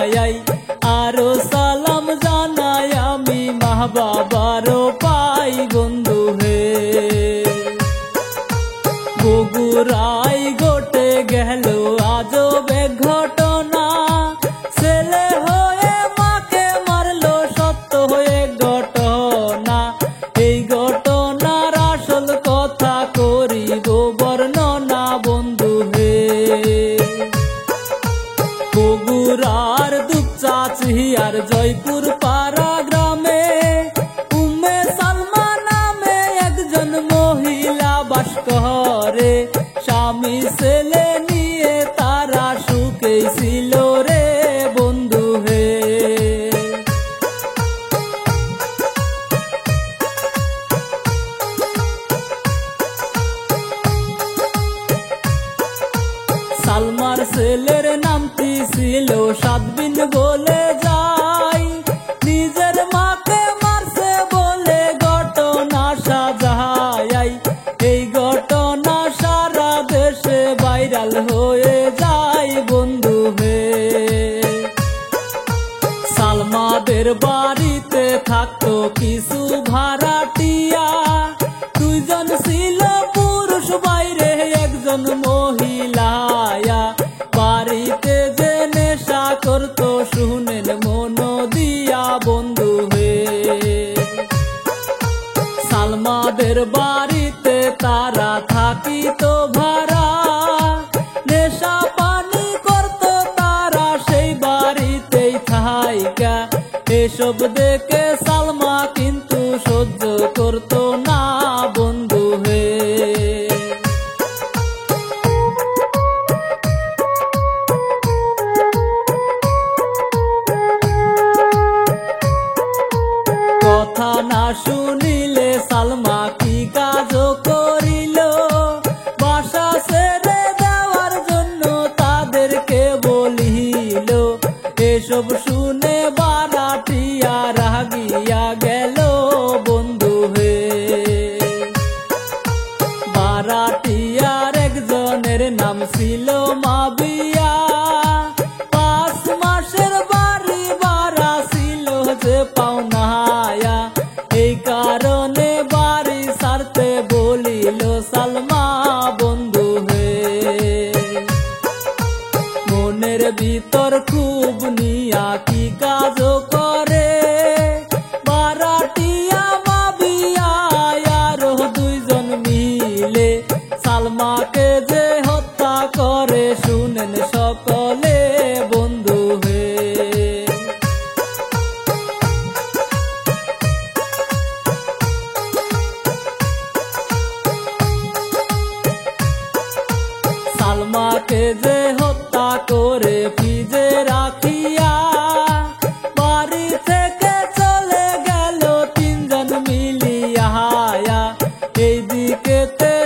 जाई आरो सालाम जानाई आमी मा बाबारो पाई बंधु हे বগুড়ায় ঘটে গেল আজব এক ঘটনা ছেলে হয়ে মাকে মারলো সত্য হয়ে ঘটনা এই ঘটনার আসল কথা করিব বর্ণনা বন্ধু হে বগুড়ার দুপচাচি আর জয়পুর পাড়া গ্রামে উম্মে সালমা নামে একজন মহিলা বাস করে স্বামী ছেলে নিয়ে তারা সুখে ছিল রে বন্ধু হে সালমার ছেলের নামটি ছিল সাদবিন বলে যাই নিজের মাকে মারছে বলে ঘটনা সাজাই এই ঘটনা সারা দেশে ভাইরাল হয়ে যায় বন্ধু হে সালমাদের বাড়িতে থাকতো কিছু ভাড়াটিয়া দুইজন ছিল পুরুষ বাইরে একজন মহিলা বাড়িতে যে নেশা করতো শুনেন মন দিয়া বন্ধু হে সালমাদের বাড়িতে তারা থাকিত ভাড়া নেশা পানি করতো তারা সেই বাড়িতেই থাইকা এসব দেখে সালমা কিন্তু সহ্য করতো না বন্ধু হে কথা না শুনিলে সালমা কি কাজ করিল বাসা ছেড়ে দেওয়ার জন্য তাদেরকে বলিল এসব শুনে বাড়াটিয়া রাগিয়া গেল বন্ধু হে বাড়াটিয়ার একজনের নাম ছিল মাবিয়া 5 মাসের বাড়ি ভাড়া ছিল যে পাওনা এই কারণে বাড়ি ছাড়তে বলিল সালমা বন্ধু হে মনের ভিতর খুব নিয়া কি কাজ করে বাড়াটিয়া মাবিয়া আরো দুইজন মিলে সালমাকে যে হত্যা করে শুনেন সকলে বন্ধু হে সালমাকে যে হত্যা করে ফ্রিজে রাখিয়া বাড়ি থেকে চলে গেল তিনজন মিলিয়া এইদিকে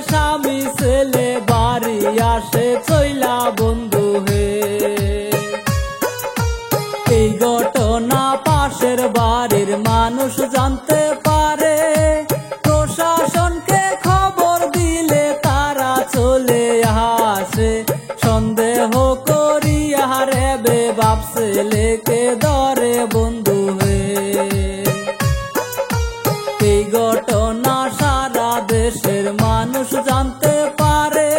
স্বামী ছেলে বাড়ি আসে চইলা বন্ধু হে এই ঘটনা পাশের বাড়ির মানুষ জানতে পারে প্রশাসনকে খবর দিলে তারা চলে আসে সন্দেহ করিয়া রেবে বাপ ছেলেকে ধরে বন্ধু হে এই ঘটনা সারা দেশের মানুষ জানতে পারে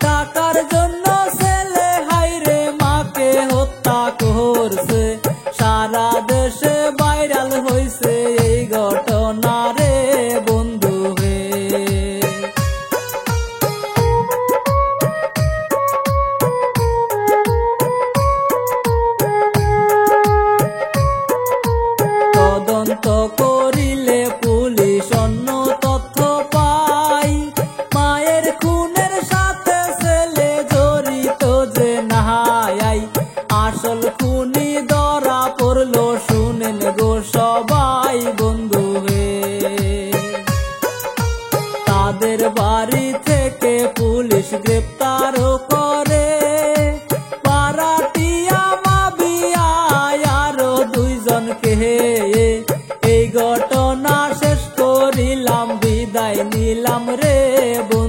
টাকার জন্য ছেলে হাইরে মাকে হত্যা করছে সারা দেশে ভাইরাল হইছে এই ঘটনা রে বন্ধু হে তদন্ত করিলে পুলিশ অন্য তথ্য পাই মায়ের খুনের সাথে ছেলে জড়িত যে নাহাই আসল খুনি ধরা পড়লো শুনেন গো সবাই বন্ধু হে তাদের বাড়ি থেকে পুলিশ গ্রেপ্তারও করে বাড়াটিয়া মাবিয়া আরো দুইজনকে এই ঘটনা শেষ করিলাম বিদায় নিলাম রে বন্ধু।